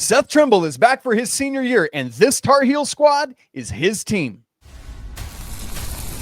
Seth Trimble is back for his senior year, and this Tar Heel squad is his team.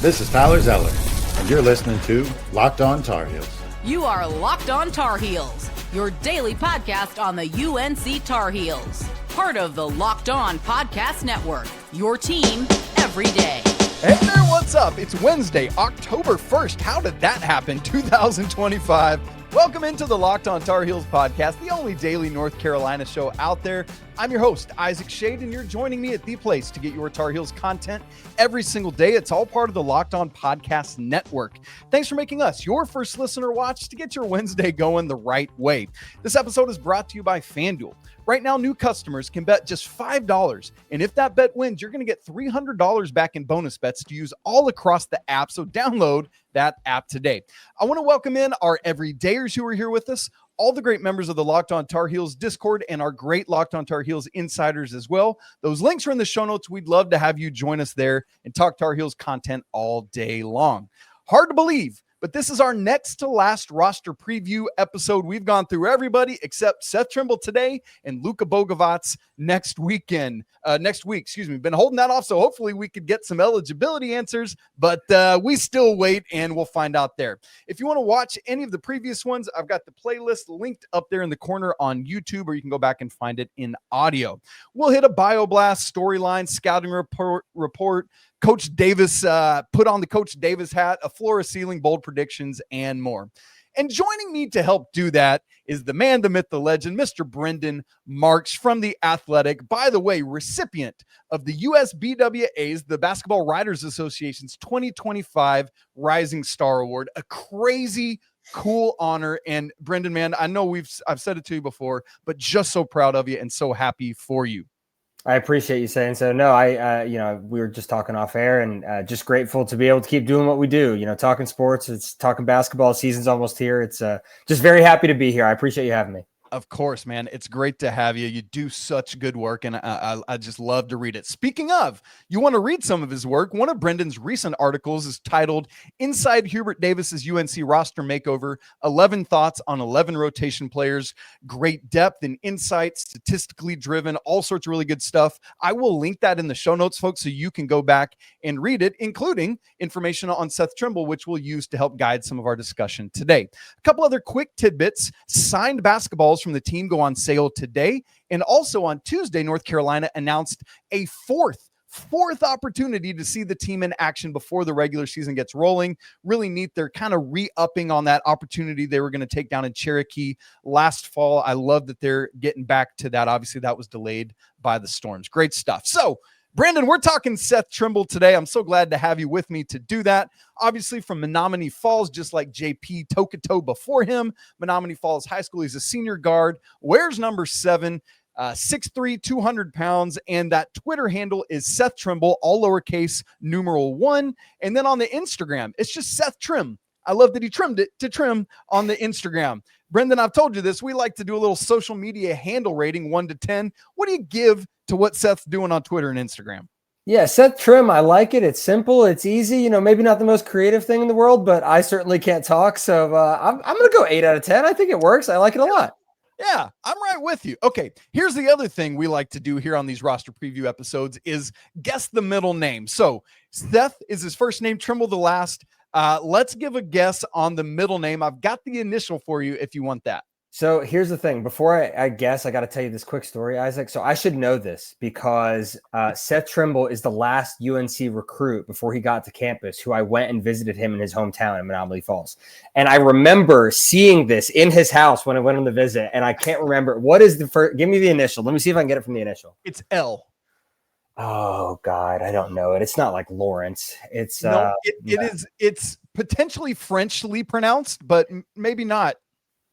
This is Tyler Zeller, and you're listening to Locked On Tar Heels. You are Locked On Tar Heels, your daily podcast on the UNC Tar Heels. Part of the Locked On Podcast Network, your team every day. Hey there, what's up? It's Wednesday, October 1st. How did that happen? 2025. Welcome into the Locked On Tar Heels podcast, the only daily North Carolina show out there. I'm your host, Isaac Schade, and you're joining me at the place to get your Tar Heels content every single day. It's all part of the Locked On Podcast Network. Thanks for making us your first listener watch to get your Wednesday going the right way. This episode is brought to you by FanDuel. Right now, new customers can bet just $5, and if that bet wins, you're going to get $300 back in bonus bets to use all across the app, so download that app today. I want to welcome in our everydayers who are here with us, all the great members of the Locked On Tar Heels Discord, and our great Locked On Tar Heels insiders as well. Those links are in the show notes. We'd love to have you join us there and talk Tar Heels content all day long. Hard to believe, but this is our next to last roster preview episode. We've gone through everybody except Seth Trimble today and Luka Bogavac next week. Been holding that off, so hopefully we could get some eligibility answers, but we still wait and we'll find out there. If you want to watch any of the previous ones, I've got the playlist linked up there in the corner on YouTube, or you can go back and find it in audio. We'll hit a BioBlast storyline, scouting report, Coach Davis, put on the Coach Davis hat, a floor of ceiling, bold predictions, and more. And joining me to help do that is the man, the myth, the legend, Mr. Brendan Marks from The Athletic. By the way, recipient of the USBWA's, the Basketball Writers Association's 2025 Rising Star Award, a crazy cool honor. And Brendan, man, I know I've said it to you before, but just so proud of you and so happy for you. I appreciate you saying so. No, we were just talking off air, and just grateful to be able to keep doing what we do. Talking sports, it's talking basketball. Season's almost here. It's just very happy to be here. I appreciate you having me. Of course, man. It's great to have you. You do such good work, and I just love to read it. Speaking of, you want to read some of his work. One of Brendan's recent articles is titled Inside Hubert Davis's UNC Roster Makeover, 11 Thoughts on 11 Rotation Players. Great depth and insight, statistically driven, all sorts of really good stuff. I will link that in the show notes, folks, so you can go back and read it, including information on Seth Trimble, which we'll use to help guide some of our discussion today. A couple other quick tidbits. Signed basketballs from the team go on sale today, and also on Tuesday, North Carolina announced a fourth opportunity to see the team in action before the regular season gets rolling. Really neat. They're kind of re-upping on that opportunity they were going to take down in Cherokee last fall. I love that they're getting back to that. Obviously, that was delayed by the storms. Great stuff. So, Brandon, we're talking Seth Trimble today. I'm so glad to have you with me to do that. Obviously from Menominee Falls, just like JP toe-to-toe before him. Menominee Falls High School. He's a senior guard, wears number 7, 6'3", 200 pounds, and that Twitter handle is Seth Trimble, all lowercase, numeral 1. And then on the Instagram, it's just Seth Trim. I love that he trimmed it to trim on the Instagram. Brendan, I've told you this. We like to do a little social media handle rating, 1 to 10. What do you give to what Seth's doing on Twitter and Instagram? Yeah, Seth Trim, I like it. It's simple. It's easy. Maybe not the most creative thing in the world, but I certainly can't talk. So I'm going to go 8 out of 10. I think it works. I like it a lot. Yeah, I'm right with you. Okay, here's the other thing we like to do here on these roster preview episodes is guess the middle name. So Seth is his first name, Trimble the last. Let's give a guess on the middle name. I've got the initial for you if you want that. So here's the thing. Before I guess, I got to tell you this quick story, Isaac. So I should know this because Seth Trimble is the last UNC recruit before he got to campus who I went and visited him in his hometown in Menominee Falls. And I remember seeing this in his house when I went on the visit, and I can't remember. What is the first? Give me the initial. Let me see if I can get it from the initial. It's L. Oh God, I don't know it. It's not like Lawrence. It's no, it is. It's potentially Frenchly pronounced, but maybe not.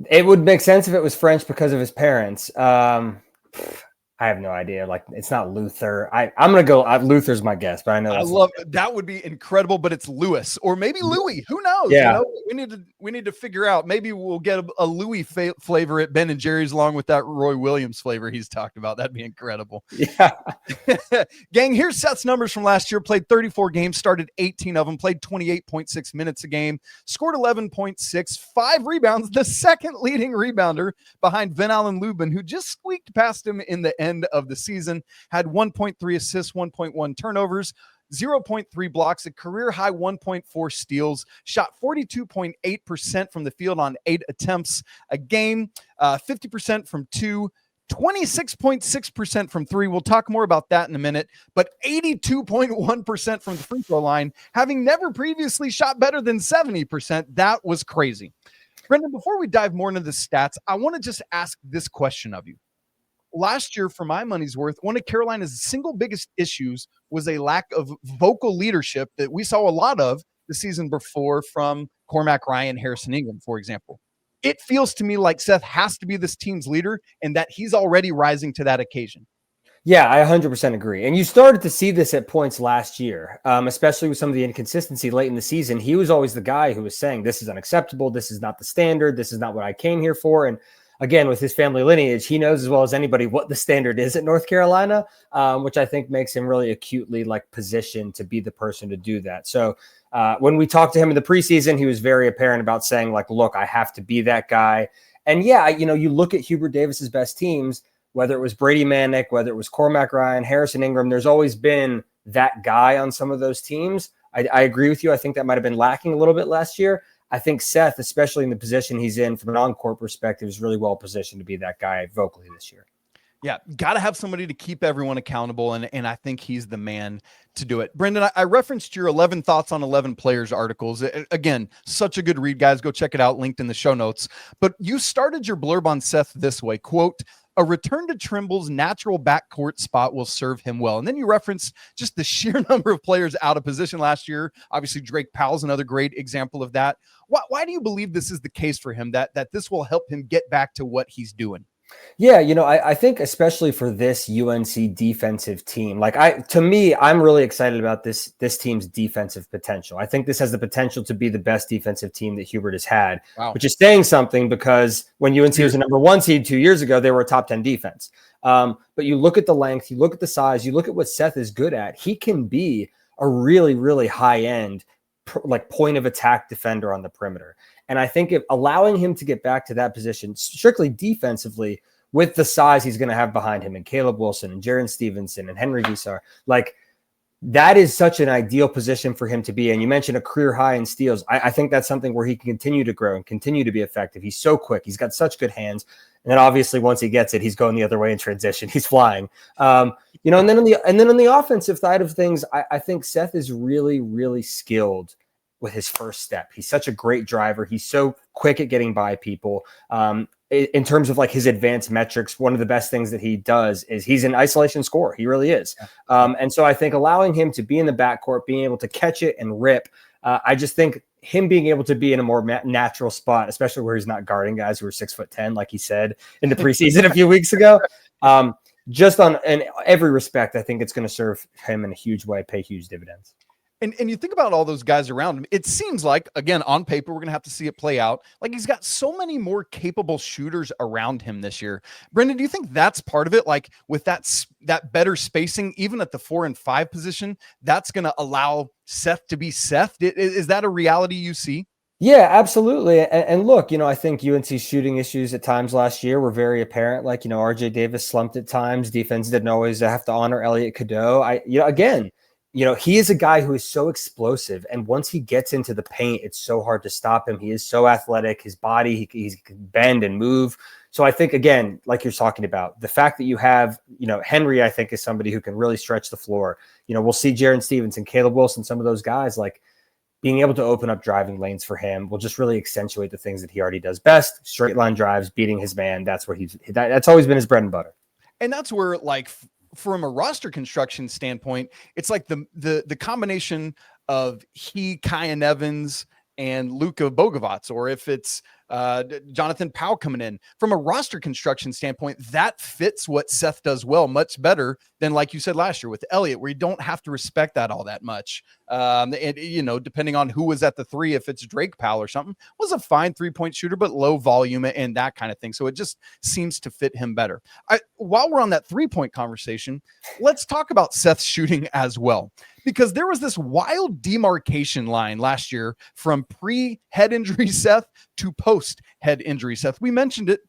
It would make sense if it was French because of his parents. I have no idea. Like, it's not Luther. I'm going to go. Luther's my guess, but I know I that's love that. Would be incredible, but it's Lewis or maybe Louis. Who knows? Yeah. We need to figure out. Maybe we'll get a Louis flavor at Ben and Jerry's along with that Roy Williams flavor he's talked about. That'd be incredible. Yeah. Gang, here's Seth's numbers from last year. Played 34 games, started 18 of them, played 28.6 minutes a game, scored 11.6, 5 rebounds, the second leading rebounder behind Van Allen Lubin, who just squeaked past him in the end of the season, had 1.3 assists, 1.1 turnovers, 0.3 blocks, a career high 1.4 steals, shot 42.8% from the field on 8 attempts a game, 50% from 2, 26.6% from 3. We'll talk more about that in a minute, but 82.1% from the free throw line, having never previously shot better than 70%. That was crazy. Brendan, before we dive more into the stats, I want to just ask this question of you. Last year, for my money's worth, one of Carolina's single biggest issues was a lack of vocal leadership that we saw a lot of the season before from Cormac Ryan, Harrison Ingram, for example. It feels to me like Seth has to be this team's leader and that he's already rising to that occasion. Yeah, I 100% agree. And you started to see this at points last year, especially with some of the inconsistency late in the season. He was always the guy who was saying, this is unacceptable. This is not the standard. This is not what I came here for. And again, with his family lineage, he knows as well as anybody what the standard is at North Carolina, which I think makes him really acutely positioned to be the person to do that. So when we talked to him in the preseason, he was very apparent about saying look, I have to be that guy. And yeah, you look at Hubert Davis's best teams, whether it was Brady Manick, whether it was Cormac Ryan, Harrison Ingram, there's always been that guy on some of those teams. I agree with you. I think that might've been lacking a little bit last year. I think Seth, especially in the position he's in from an on-court perspective, is really well positioned to be that guy vocally this year. Yeah, got to have somebody to keep everyone accountable, and I think he's the man to do it. Brendan, I referenced your 11 thoughts on 11 players articles. Again, such a good read, guys. Go check it out, linked in the show notes. But you started your blurb on Seth this way, quote, "A return to Trimble's natural backcourt spot will serve him well." And then you referenced just the sheer number of players out of position last year. Obviously, Drake Powell's another great example of that. Why do you believe this is the case for him, that this will help him get back to what he's doing? Yeah, I think especially for this UNC defensive team, to me, I'm really excited about this team's defensive potential. I think this has the potential to be the best defensive team that Hubert has had, which is saying something because when UNC was a number 1 seed 2 years ago, they were a top 10 defense. But you look at the length, you look at the size, you look at what Seth is good at. He can be a really, really high end, point of attack defender on the perimeter. And I think if allowing him to get back to that position strictly defensively with the size he's going to have behind him and Caleb Wilson and Jarin Stevenson and Henri Veesaar, that is such an ideal position for him to be in. You mentioned a career high in steals. I think that's something where he can continue to grow and continue to be effective. He's so quick. He's got such good hands. And then obviously once he gets it, he's going the other way in transition. He's flying. And then on the offensive side of things, I think Seth is really, really skilled with his first step. He's such a great driver. He's so quick at getting by people. In terms of his advanced metrics, one of the best things that he does is he's an isolation scorer. He really is. And so I think allowing him to be in the backcourt, being able to catch it and rip, I just think him being able to be in a more natural spot, especially where he's not guarding guys who are 6'10", like he said in the preseason a few weeks ago. Just in every respect, I think it's going to serve him in a huge way, pay huge dividends. And you think about all those guys around him, it seems like, again, on paper, we're going to have to see it play out. He's got so many more capable shooters around him this year. Brendan, do you think that's part of it? With that better spacing, even at the 4 and 5 position, that's going to allow Seth to be Seth? Is that a reality you see? Yeah, absolutely. And look, I think UNC's shooting issues at times last year were very apparent. RJ Davis slumped at times. Defense didn't always have to honor Elliot Cadeau. He is a guy who is so explosive. And once he gets into the paint, it's so hard to stop him. He is so athletic. His body, he can bend and move. So I think, again, like you're talking about, the fact that you have, Henri, I think, is somebody who can really stretch the floor. We'll see Jarin Stevenson, Caleb Wilson, some of those guys, being able to open up driving lanes for him will just really accentuate the things that he already does best. Straight line drives, beating his man. That's where that's always been his bread and butter. And that's where, from a roster construction standpoint, it's the combination of Kyan Evans and Luka Bogavac, or if it's Jonathan Powell coming in. From a roster construction standpoint, that fits what Seth does well, much better than, like you said last year with Elliott, where you don't have to respect that all that much. And depending on who was at the three, if it's Drake Powell or something, was a fine 3-point shooter, but low volume and that kind of thing. So it just seems to fit him better. While we're on that 3-point conversation, let's talk about Seth's shooting as well, because there was this wild demarcation line last year from pre-head injury Seth to post-head injury Seth. We mentioned it,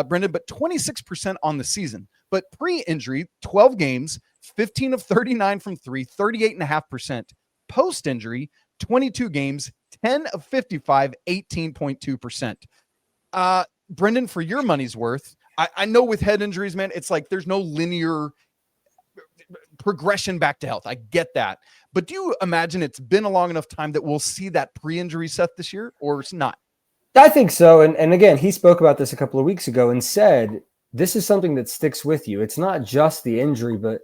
Brendan, but 26% on the season. But pre-injury, 12 games, 15 of 39 from three, 38.5%. Post-injury, 22 games, 10 of 55, 18.2%. Brendan, for your money's worth, I know with head injuries, man, it's like there's no linear progression back to health. I get that. But do you imagine it's been a long enough time that we'll see that pre-injury Seth this year, or it's not? I think so. And again, he spoke about this a couple of weeks ago and said, this is something that sticks with you. It's not just the injury, but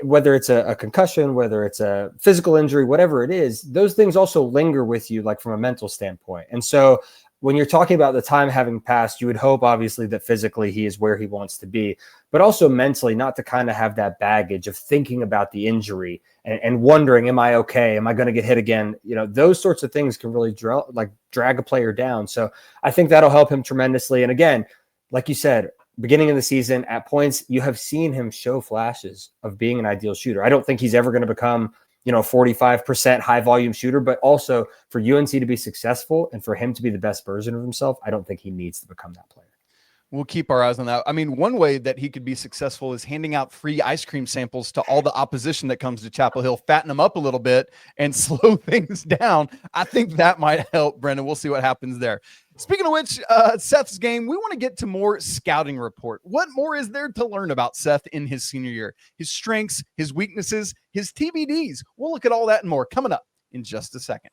whether it's a concussion, whether it's a physical injury, whatever it is, those things also linger with you, like from a mental standpoint. And so when you're talking about the time having passed, you would hope, obviously, that physically he is where he wants to be, but also mentally not to kind of have that baggage of thinking about the injury and wondering, am I okay? Am I going to get hit again? Those sorts of things can really drag a player down. So I think that'll help him tremendously. And again, like you said, beginning of the season, at points, you have seen him show flashes of being an ideal shooter. I don't think he's ever going to become 45% high volume shooter, but also for UNC to be successful and for him to be the best version of himself, I don't think he needs to become that player. We'll keep our eyes on that. I mean, one way that he could be successful is handing out free ice cream samples to all the opposition that comes to Chapel Hill, fatten them up a little bit and slow things down. I think that might help, Brendan. We'll see what happens there. Speaking of which, Seth's game, we want to get to more scouting report. What more is there to learn about Seth in his senior year? His strengths, his weaknesses, his TBDs. We'll look at all that and more coming up in just a second.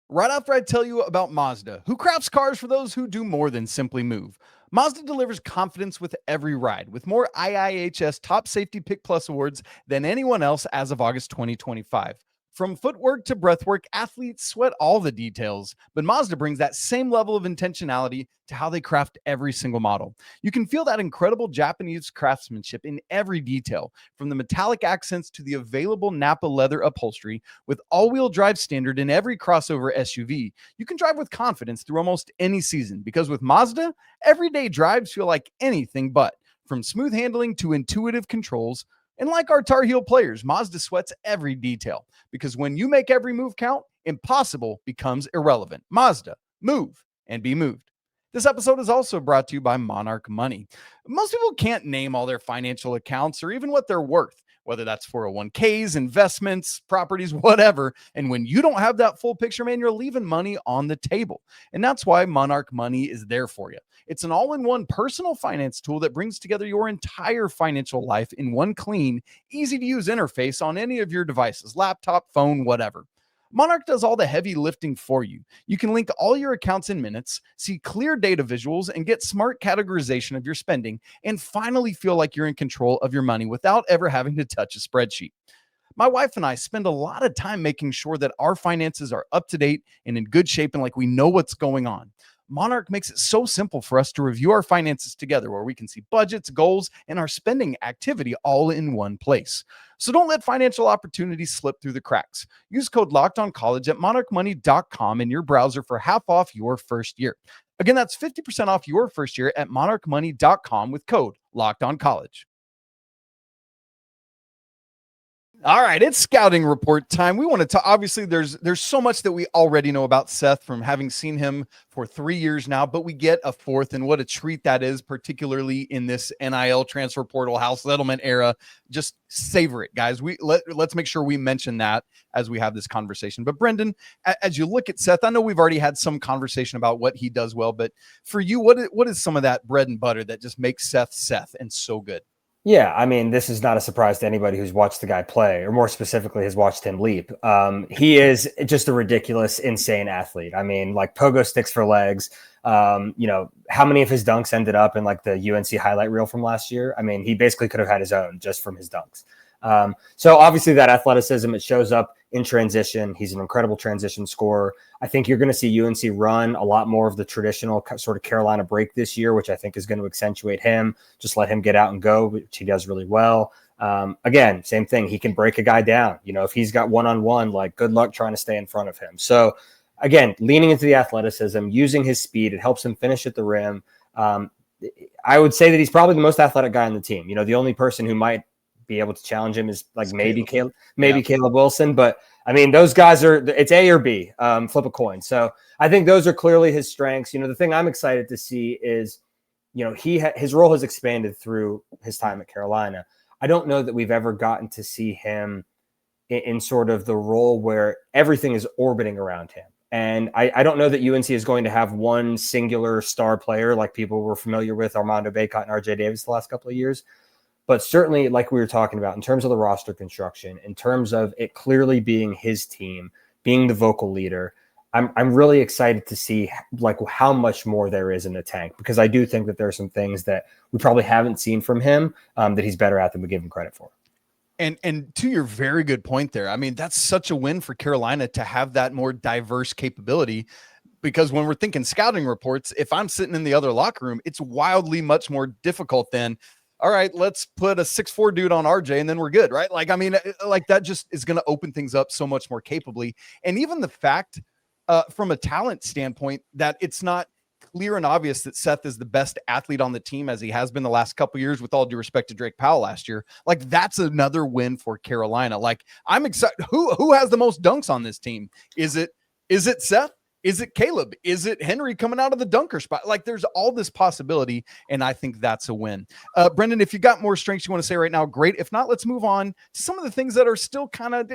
Right after I tell you about Mazda, who crafts cars for those who do more than simply move. Mazda delivers confidence with every ride, with more IIHS Top Safety Pick Plus awards than anyone else as of August 2025. From footwork to breathwork, athletes sweat all the details, but Mazda brings that same level of intentionality to how they craft every single model. You can feel that incredible Japanese craftsmanship in every detail, from the metallic accents to the available Nappa leather upholstery. With all-wheel drive standard in every crossover SUV, you can drive with confidence through almost any season, because with Mazda, everyday drives feel like anything but. From smooth handling to intuitive controls, and like our Tar Heel players, Mazda sweats every detail, because when you make every move count, impossible becomes irrelevant. Mazda, move and be moved. This episode is also brought to you by Monarch Money. Most people can't name all their financial accounts or even what they're worth, whether that's 401ks, investments, properties, whatever. And when you don't have that full picture, man, you're leaving money on the table. And that's why Monarch Money is there for you. It's an all-in-one personal finance tool that brings together your entire financial life in one clean, easy-to-use interface on any of your devices, laptop, phone, whatever. Monarch does all the heavy lifting for you. You can link all your accounts in minutes, see clear data visuals, and get smart categorization of your spending, and finally feel like you're in control of your money without ever having to touch a spreadsheet. My wife and I spend a lot of time making sure that our finances are up to date and in good shape and like we know what's going on. Monarch makes it so simple for us to review our finances together, where we can see budgets, goals, and our spending activity all in one place. So don't let financial opportunities slip through the cracks. Use code LOCKEDONCollege at monarchmoney.com in your browser for half off your first year. Again, that's 50% off your first year at monarchmoney.com with code LOCKEDONCollege. All right, it's scouting report time. We want to talk. Obviously, there's so much that we already know about Seth from having seen him for 3 years now, but we get a fourth, and what a treat that is, particularly in this NIL transfer portal house settlement era. Just savor it, guys. Let's make sure we mention that as we have this conversation. But Brendan, as you look at Seth, I know we've already had some conversation about what he does well, but for you, what is some of that bread and butter that just makes Seth and so good? Yeah, I mean, this is not a surprise to anybody who's watched the guy play, or more specifically has watched him leap. He is just a ridiculous, insane athlete. I mean, like pogo sticks for legs. How many of his dunks ended up in like the UNC highlight reel from last year? I mean, he basically could have had his own just from his dunks. So obviously that athleticism, it shows up in transition. He's an incredible transition scorer. I think you're going to see UNC run a lot more of the traditional sort of Carolina break this year, which I think is going to accentuate him. Just let him get out and go, which he does really well. Again, same thing. He can break a guy down. If he's got one-on-one, like, good luck trying to stay in front of him. So again, leaning into the athleticism, using his speed, it helps him finish at the rim. I would say that he's probably the most athletic guy on the team. The only person who might be able to challenge him is like maybe Caleb Wilson. But I mean, those guys it's A or B, flip a coin. So I think those are clearly his strengths. The thing I'm excited to see is, his role has expanded through his time at Carolina. I don't know that we've ever gotten to see him in sort of the role where everything is orbiting around him. And I don't know that UNC is going to have one singular star player like people were familiar with, Armando Bacot and RJ Davis the last couple of years. But certainly, like we were talking about, in terms of the roster construction, in terms of it clearly being his team, being the vocal leader, I'm really excited to see like how much more there is in the tank, because I do think that there are some things that we probably haven't seen from him that he's better at than we give him credit for. And to your very good point there, I mean, that's such a win for Carolina to have that more diverse capability, because when we're thinking scouting reports, if I'm sitting in the other locker room, it's wildly much more difficult than, all right, let's put a 6'4" dude on RJ and then we're good, right? Like, I mean, like that just is going to open things up so much more capably. And even the fact from a talent standpoint that it's not clear and obvious that Seth is the best athlete on the team as he has been the last couple of years, with all due respect to Drake Powell last year. Like, that's another win for Carolina. Like, I'm excited. Who has the most dunks on this team? Is it Seth? Is it Caleb? Is it Henry coming out of the dunker spot? Like, there's all this possibility, and I think that's a win. Brendan, if you got more strengths you want to say right now, great. If not, let's move on to some of the things that are still kind of,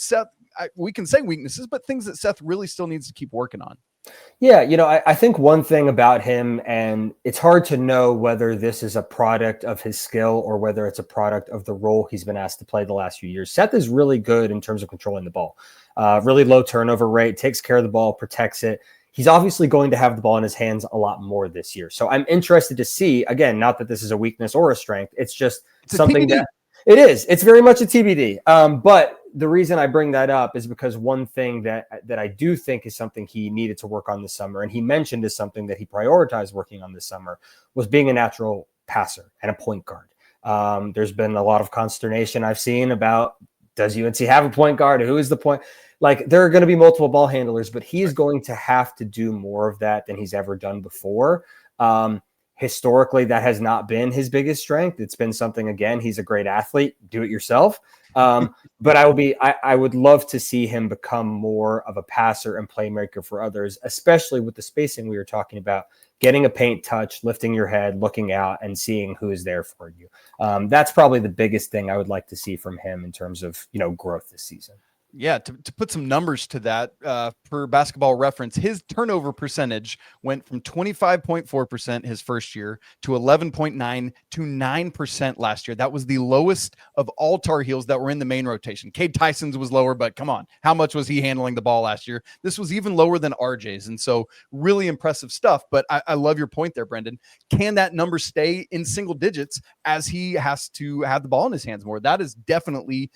Seth, we can say weaknesses, but things that Seth really still needs to keep working on. Yeah, I think one thing about him, and it's hard to know whether this is a product of his skill or whether it's a product of the role he's been asked to play the last few years. Seth is really good in terms of controlling the ball. Really low turnover rate, takes care of the ball, protects it. He's obviously going to have the ball in his hands a lot more this year. So I'm interested to see, again, not that this is a weakness or a strength. It's just something that it is. It's very much a TBD. But the reason I bring that up is because one thing that I do think is something he needed to work on this summer, and he mentioned is something that he prioritized working on this summer, was being a natural passer and a point guard. There's been a lot of consternation I've seen about, does UNC have a point guard? Who is the point? Like, there are going to be multiple ball handlers, but he is going to have to do more of that than he's ever done before. Historically, that has not been his biggest strength. It's been something, again, he's a great athlete, do it yourself. But I would love to see him become more of a passer and playmaker for others, especially with the spacing we were talking about, getting a paint touch, lifting your head, looking out and seeing who is there for you. That's probably the biggest thing I would like to see from him in terms of, growth this season. Yeah, to put some numbers to that, per Basketball Reference, his turnover percentage went from 25.4% his first year to 11.9% to 9% last year. That was the lowest of all Tar Heels that were in the main rotation. Cade Tyson's was lower, but come on, how much was he handling the ball last year? This was even lower than RJ's, and so really impressive stuff. But I love your point there, Brendan. Can that number stay in single digits as he has to have the ball in his hands more? That is definitely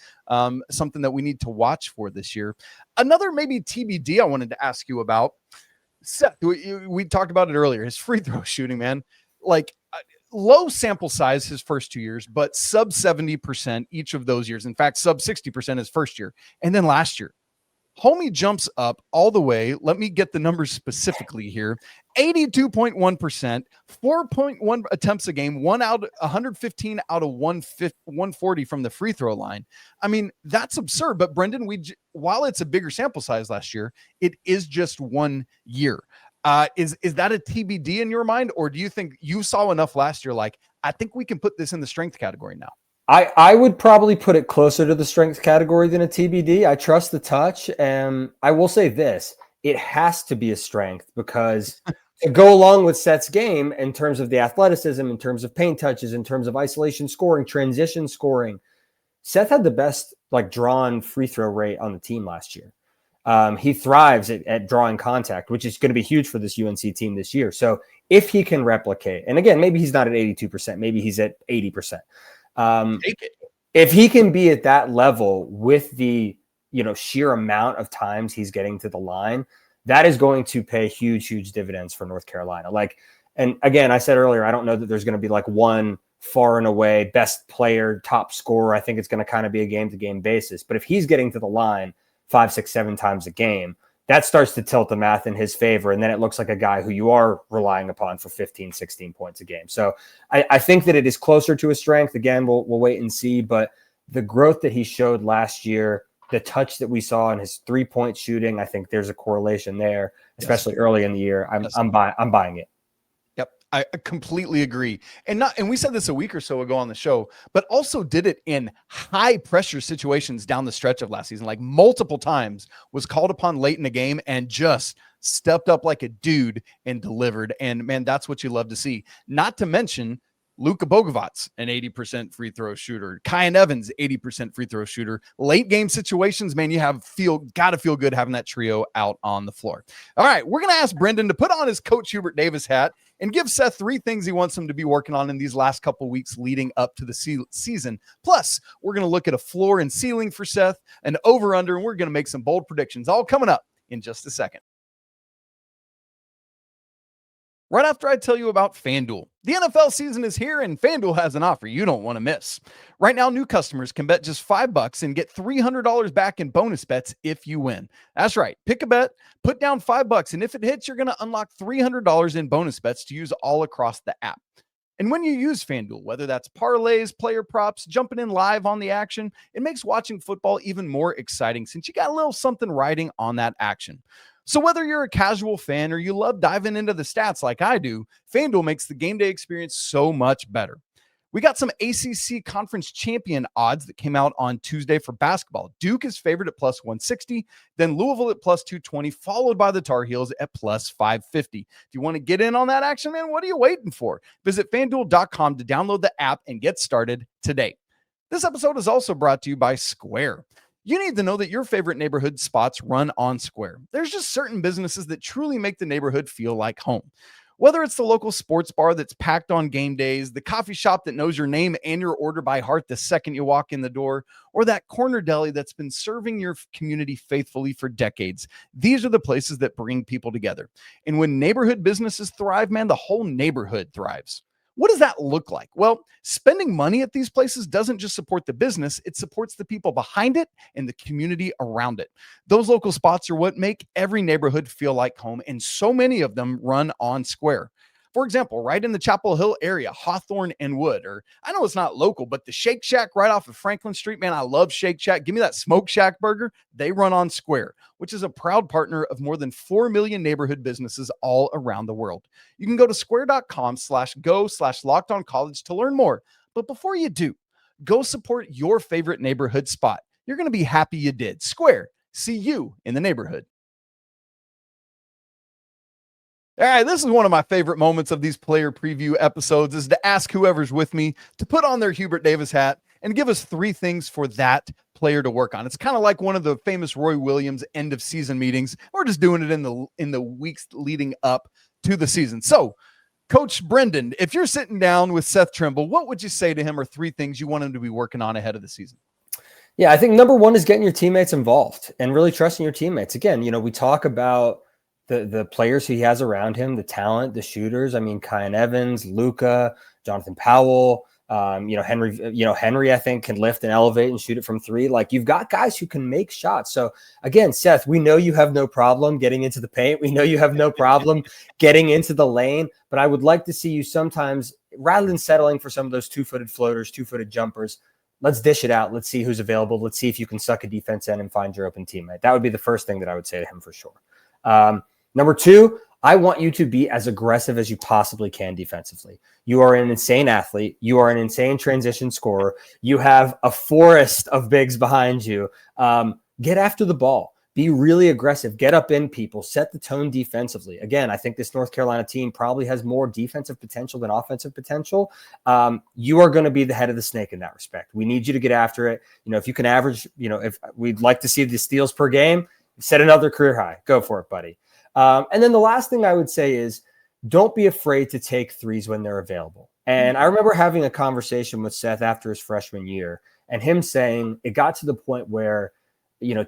something that we need to watch for this year. Another maybe TBD I wanted to ask you about, Seth, we talked about it earlier, his free throw shooting, man. Like, low sample size his first 2 years, but sub 70% each of those years. In fact, sub 60% his first year. And then last year, homie jumps up all the way. Let me get the numbers specifically here. 82.1%, 4.1 attempts a game, 115 out of 140 from the free throw line. I mean, that's absurd. But Brendan, while it's a bigger sample size last year, it is just 1 year. Is that a TBD in your mind? Or do you think you saw enough last year? Like, I think we can put this in the strength category now. I would probably put it closer to the strength category than a TBD. I trust the touch. And I will say this, it has to be a strength, because to go along with Seth's game in terms of the athleticism, in terms of paint touches, in terms of isolation scoring, transition scoring, Seth had the best drawn free throw rate on the team last year. He thrives at drawing contact, which is going to be huge for this UNC team this year. So if he can replicate, and again, maybe he's not at 82%, maybe he's at 80%. If he can be at that level with the sheer amount of times he's getting to the line, that is going to pay huge dividends for North Carolina. And again, I said earlier, I don't know that there's going to be one far and away best player, top scorer. I think it's going to kind of be a game-to-game basis. But if he's getting to the line 5, 6, 7 times a game, that starts to tilt the math in his favor. And then it looks like a guy who you are relying upon for 15, 16 points a game. So I think that it is closer to a strength. Again, we'll wait and see. But the growth that he showed last year, the touch that we saw in his 3-point shooting, I think there's a correlation there, especially early in the year. I'm buying it. Yep, I completely agree. And we said this a week or so ago on the show, but also did it in high pressure situations down the stretch of last season. Multiple times was called upon late in the game and just stepped up like a dude and delivered. And man, that's what you love to see. Not to mention Luka Bogavac, an 80% free throw shooter. Kyan Evans, 80% free throw shooter. Late game situations, man, got to feel good having that trio out on the floor. All right, we're going to ask Brendan to put on his Coach Hubert Davis hat and give Seth 3 things he wants him to be working on in these last couple weeks leading up to the season. Plus, we're going to look at a floor and ceiling for Seth, an over-under, and we're going to make some bold predictions, all coming up in just a second. Right after I tell you about FanDuel. The NFL season is here, and FanDuel has an offer you don't want to miss. Right now, new customers can bet just $5 and get $300 back in bonus bets if you win. That's right. Pick a bet, put down $5, and if it hits, you're going to unlock $300 in bonus bets to use all across the app. And when you use FanDuel, whether that's parlays, player props, jumping in live on the action, it makes watching football even more exciting since you got a little something riding on that action. So whether you're a casual fan or you love diving into the stats like I do, FanDuel makes the game day experience so much better. We got some ACC conference champion odds that came out on Tuesday for basketball. Duke is favored at plus 160, then Louisville at plus 220, followed by the Tar Heels at plus 550. If you want to get in on that action, man, what are you waiting for? Visit FanDuel.com to download the app and get started today. This episode is also brought to you by Square. You need to know that your favorite neighborhood spots run on Square. There's just certain businesses that truly make the neighborhood feel like home. Whether it's the local sports bar that's packed on game days, the coffee shop that knows your name and your order by heart the second you walk in the door, or that corner deli that's been serving your community faithfully for decades, these are the places that bring people together. And when neighborhood businesses thrive, man, the whole neighborhood thrives. What does that look like? Well, spending money at these places doesn't just support the business, it supports the people behind it and the community around it. Those local spots are what make every neighborhood feel like home, and so many of them run on Square. For example, right in the Chapel Hill area, Hawthorne and Wood, or I know it's not local, but the Shake Shack right off of Franklin Street, man, I love Shake Shack. Give me that Smoke Shack burger. They run on Square, which is a proud partner of more than 4 million neighborhood businesses all around the world. You can go to square.com/go/lockedoncollege to learn more. But before you do, go support your favorite neighborhood spot. You're going to be happy you did. Square, see you in the neighborhood. All right, this is one of my favorite moments of these player preview episodes, is to ask whoever's with me to put on their Hubert Davis hat and give us 3 things for that player to work on. It's kind of like one of the famous Roy Williams end of season meetings. We're just doing it in the weeks leading up to the season. So, Coach Brendan, if you're sitting down with Seth Trimble, what would you say to him are 3 things you want him to be working on ahead of the season? Yeah, I think number 1 is getting your teammates involved and really trusting your teammates. Again, we talk about the players he has around him, the talent, the shooters. I mean, Kyan Evans, Luka, Jonathan Powell, Henri, I think, can lift and elevate and shoot it from 3. You've got guys who can make shots. So again, Seth, we know you have no problem getting into the paint. We know you have no problem getting into the lane, but I would like to see you sometimes, rather than settling for some of those 2-footed floaters, 2-footed jumpers, let's dish it out. Let's see who's available. Let's see if you can suck a defense in and find your open teammate. That would be the first thing that I would say to him for sure. Number 2, I want you to be as aggressive as you possibly can defensively. You are an insane athlete. You are an insane transition scorer. You have a forest of bigs behind you. Get after the ball. Be really aggressive. Get up in people. Set the tone defensively. Again, I think this North Carolina team probably has more defensive potential than offensive potential. You are going to be the head of the snake in that respect. We need you to get after it. If you can average, if we'd like to see the steals per game, set another career high. Go for it, buddy. And then the last thing I would say is don't be afraid to take 3s when they're available. And I remember having a conversation with Seth after his freshman year and him saying it got to the point where,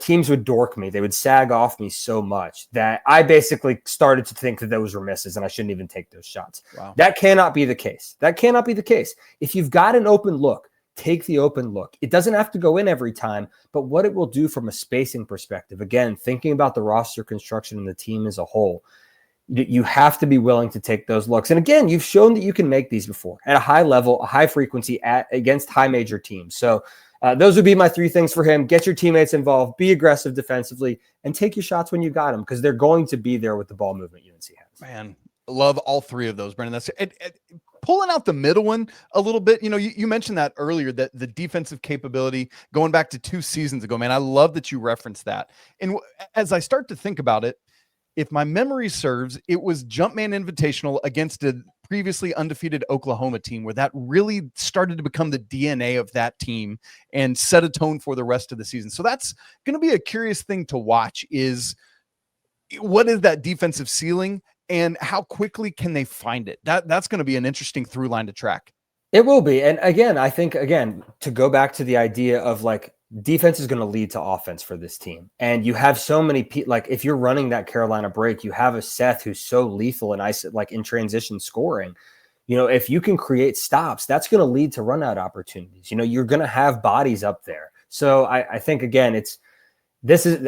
teams would dork me. They would sag off me so much that I basically started to think that those were misses and I shouldn't even take those shots. Wow. That cannot be the case. If you've got an open look, take the open look. It doesn't have to go in every time, but what it will do from a spacing perspective, again, thinking about the roster construction and the team as a whole, you have to be willing to take those looks. And again, you've shown that you can make these before at a high level, a high frequency against high major teams. So those would be my 3 things for him. Get your teammates involved, be aggressive defensively, and take your shots when you got them, because they're going to be there with the ball movement UNC has. Man, love all 3 of those, Brendan. That's pulling out the middle one a little bit. You mentioned that earlier, that the defensive capability going back to 2 seasons ago, man, I love that you referenced that. And as I start to think about it, if my memory serves, it was Jumpman Invitational against a previously undefeated Oklahoma team where that really started to become the DNA of that team and set a tone for the rest of the season. So that's going to be a curious thing to watch, is what is that defensive ceiling and how quickly can they find it? That's going to be an interesting through line to track. It will be. And again, I think, to go back to the idea of defense is going to lead to offense for this team. And you have so many people, if you're running that Carolina break, you have a Seth who's so lethal and in transition scoring. If you can create stops, that's going to lead to run out opportunities. You're going to have bodies up there. So I think, again,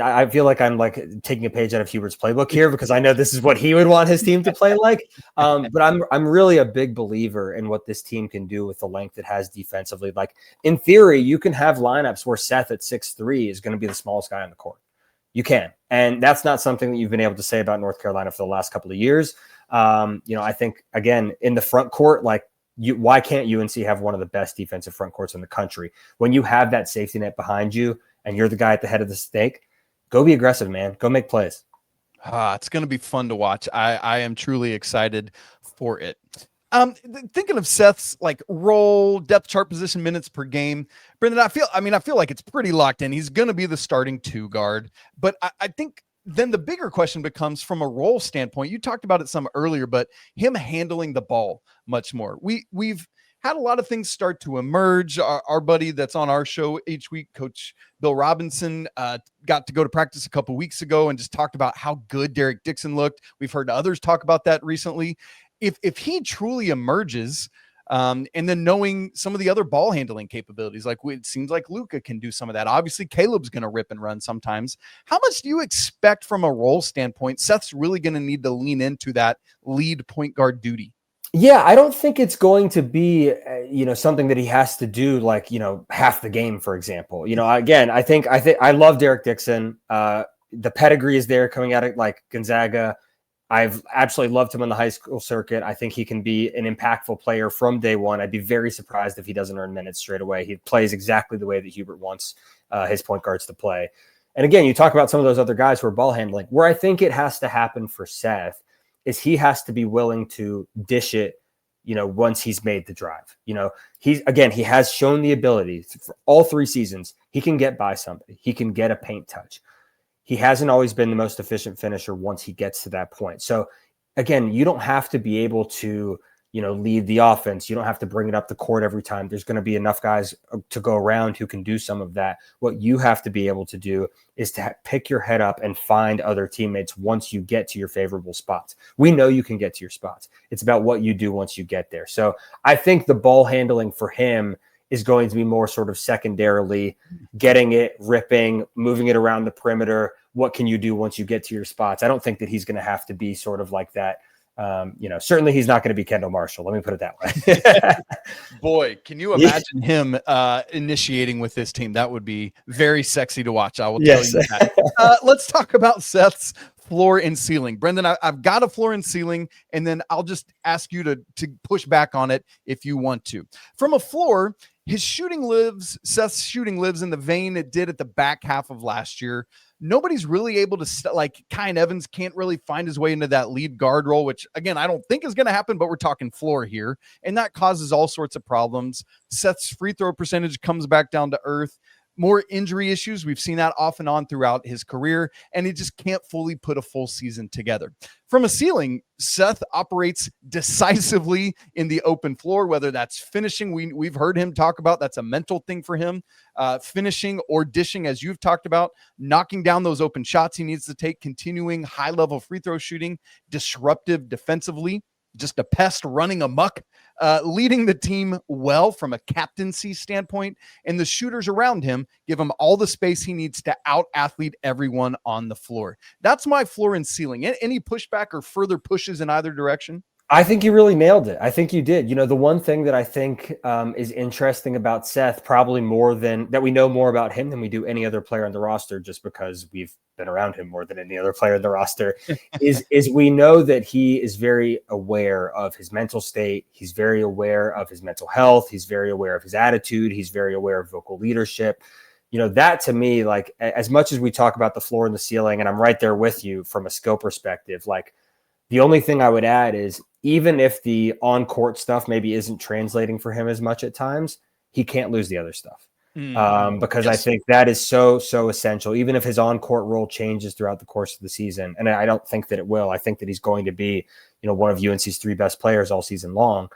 I feel like I'm taking a page out of Hubert's playbook here, because I know this is what he would want his team to play like. But I'm really a big believer in what this team can do with the length it has defensively. In theory, you can have lineups where Seth at 6'3" is going to be the smallest guy on the court. You can. And that's not something that you've been able to say about North Carolina for the last couple of years. I think, again, in the front court, why can't UNC have one of the best defensive front courts in the country? When you have that safety net behind you, and you're the guy at the head of the snake, go be aggressive, man. Go make plays. It's going to be fun to watch. I am truly excited for it. Thinking of Seth's role, depth chart position, minutes per game, Brendan, I feel like it's pretty locked in. He's going to be the starting 2 guard, but I think then the bigger question becomes from a role standpoint. You talked about it some earlier, but him handling the ball much more. We've had a lot of things start to emerge. Our buddy that's on our show each week, Coach Bill Robinson, got to go to practice a couple weeks ago and just talked about how good Derek Dixon looked. We've heard others talk about that recently. If he truly emerges, and then knowing some of the other ball handling capabilities, it seems like Luka can do some of that. Obviously, Caleb's going to rip and run sometimes. How much do you expect from a role standpoint? Seth's really going to need to lean into that lead point guard duty. Yeah, I don't think it's going to be, something that he has to do half the game, for example. Again, I think I love Derek Dixon. The pedigree is there coming out of Gonzaga. I've absolutely loved him on the high school circuit. I think he can be an impactful player from day one. I'd be very surprised if he doesn't earn minutes straight away. He plays exactly the way that Hubert wants his point guards to play. And again, you talk about some of those other guys who are ball handling. Where I think it has to happen for Seth is he has to be willing to dish it, once he's made the drive. He has shown the ability for all 3 seasons. He can get by somebody. He can get a paint touch. He hasn't always been the most efficient finisher once he gets to that point. So again, you don't have to be able to, lead the offense. You don't have to bring it up the court every time. There's going to be enough guys to go around who can do some of that. What you have to be able to do is to pick your head up and find other teammates once you get to your favorable spots. We know you can get to your spots. It's about what you do once you get there. So I think the ball handling for him is going to be more sort of secondarily getting it, ripping, moving it around the perimeter. What can you do once you get to your spots? I don't think that he's going to have to be sort of like that. Certainly he's not going to be Kendall Marshall. Let me put it that way. Boy, can you imagine him initiating with this team? That would be very sexy to watch. I will tell you that. Let's talk about Seth's floor and ceiling. Brendan, I've got a floor and ceiling, and then I'll just ask you to push back on it if you want to. From a floor, Seth's shooting lives in the vein it did at the back half of last year. Nobody's really able to Kyan Evans can't really find his way into that lead guard role, which again, I don't think is going to happen, but we're talking floor here. And that causes all sorts of problems. Seth's free throw percentage comes back down to earth. more injury issues. We've seen that off and on throughout his career, and he just can't fully put a full season together. From a ceiling, Seth operates decisively in the open floor, whether that's finishing. We've heard him talk about that's a mental thing for him, finishing or dishing, as you've talked about, knocking down those open shots he needs to take, continuing high-level free throw shooting, disruptive defensively, just a pest running amok, leading the team well from a captaincy standpoint, and the shooters around him give him all the space he needs to out-athlete everyone on the floor. That's my floor and ceiling. Any pushback or further pushes in either direction? I think you really nailed it. I think you did. The one thing that I think is interesting about Seth, probably more than that, we know more about him than we do any other player on the roster, just because we've been around him more than any other player on the roster, is we know that he is very aware of his mental state. He's very aware of his mental health. He's very aware of his attitude. He's very aware of vocal leadership. That to me, like, as much as we talk about the floor and the ceiling, and I'm right there with you from a skill perspective, like, the only thing I would add is, even if the on-court stuff maybe isn't translating for him as much at times, he can't lose the other stuff. Because I think that is so essential. Even if his on-court role changes throughout the course of the season, and I don't think that it will. I think that he's going to be, one of UNC's 3 best players all season long.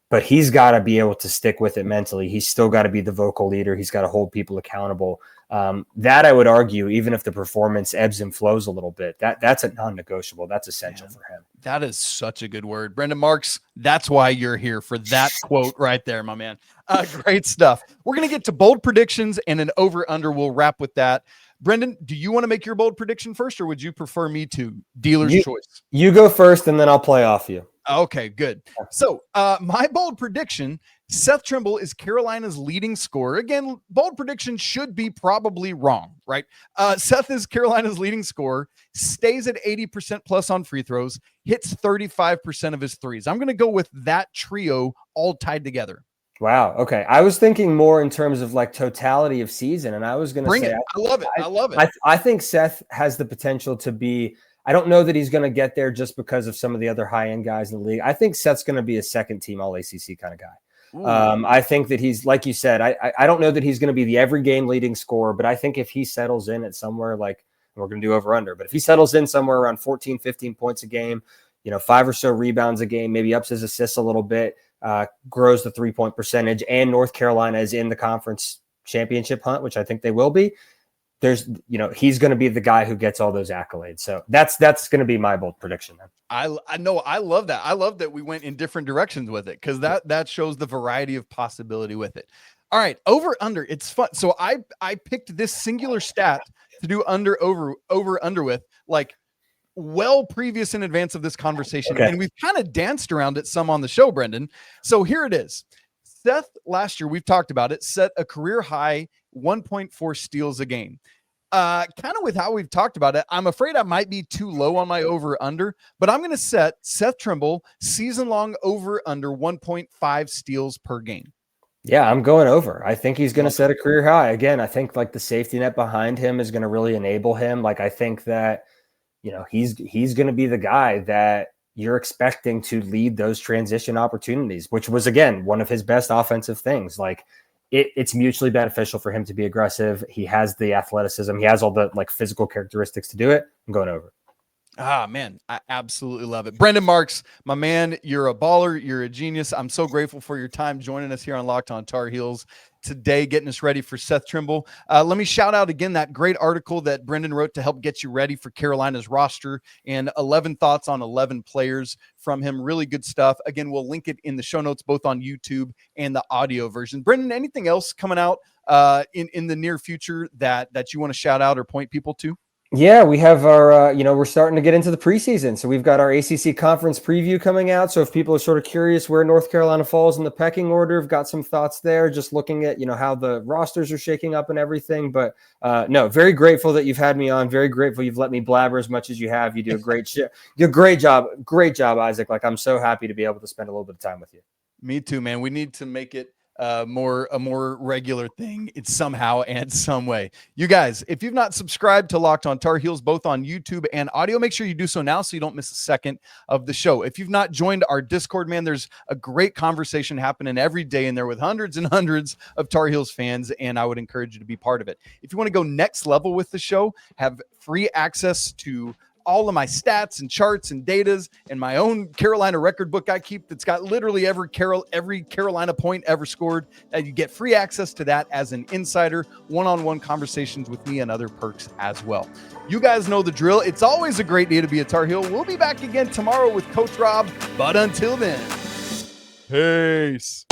But he's got to be able to stick with it mentally. He's still got to be the vocal leader. He's got to hold people accountable. That I would argue, even if the performance ebbs and flows a little bit, that's a non-negotiable. That's essential for him. That is such a good word. Brendan Marks, that's why you're here, for that quote right there, my man. Great stuff. We're going to get to bold predictions and an over-under. We'll wrap with that. Brendan, do you want to make your bold prediction first, or would you prefer me to? Dealer's choice. You go first, and then I'll play off you. Okay, good. So my bold prediction, Seth Trimble is Carolina's leading scorer. Again, bold prediction should be probably wrong, right? Seth is Carolina's leading scorer, stays at 80% plus on free throws, hits 35% of his threes. I'm going to go with that trio all tied together. Wow. Okay. I was thinking more in terms of like totality of season, and I was going to say, I love it. I love it. I think Seth has the potential to be, I don't know that he's going to get there just because of some of the other high-end guys in the league. I think Seth's going to be a second-team All-ACC kind of guy. I think that he's, like you said, I don't know that he's going to be the every game leading scorer, but I think if he settles in at somewhere like, we're going to do over-under, but if he settles in somewhere around 14, 15 points a game, 5 or so rebounds a game, maybe ups his assists a little bit, grows the three-point percentage, and North Carolina is in the conference championship hunt, which I think they will be, he's going to be the guy who gets all those accolades. So that's going to be my bold prediction. Then. I know. I love that. I love that we went in different directions with it, because that shows the variety of possibility with it. All right. Over under. It's fun. So I picked this singular stat to do over with, like, well previous in advance of this conversation. Okay. And we've kind of danced around it some on the show, Brendan. So here it is. Seth, last year, we've talked about it, set a career high 1.4 steals a game. Kind of with how we've talked about it, I'm afraid I might be too low on my over-under, but I'm going to set Seth Trimble season-long over-under 1.5 steals per game. Yeah, I'm going over. I think he's going to set a career high. Again, I think like the safety net behind him is going to really enable him. Like, I think that, he's going to be the guy that you're expecting to lead those transition opportunities, which was, again, one of his best offensive things. Like, it's mutually beneficial for him to be aggressive. He has the athleticism. He has all the like physical characteristics to do it. I'm going over. Ah, man, I absolutely love it. Brendan Marks, my man, you're a baller. You're a genius. I'm so grateful for your time joining us here on Locked On Tar Heels today, getting us ready for Seth Trimble. Let me shout out again that great article that Brendan wrote to help get you ready for Carolina's roster, and 11 thoughts on 11 players from him. Really good stuff. Again, we'll link it in the show notes, both on YouTube and the audio version. Brendan, anything else coming out in the near future that you want to shout out or point people to? Yeah, we have our, we're starting to get into the preseason. So we've got our ACC conference preview coming out. So if people are sort of curious where North Carolina falls in the pecking order, I've got some thoughts there, just looking at, how the rosters are shaking up and everything. But no, very grateful that you've had me on. Very grateful you've let me blabber as much as you have. You do a great shit. You do a great job. Great job, Isaac. Like, I'm so happy to be able to spend a little bit of time with you. Me too, man. We need to make it a more regular thing. It's somehow and some way. You guys, if you've not subscribed to Locked On Tar Heels, both on YouTube and audio, make sure you do so now so you don't miss a second of the show. If you've not joined our Discord, man, there's a great conversation happening every day in there with hundreds and hundreds of Tar Heels fans, and I would encourage you to be part of it. If you want to go next level with the show, have free access to all of my stats and charts and datas and my own Carolina record book I keep that's got literally every Carolina point ever scored. You get free access to that as an insider, one-on-one conversations with me and other perks as well. You guys know the drill. It's always a great day to be a Tar Heel. We'll be back again tomorrow with Coach Rob, but until then, peace.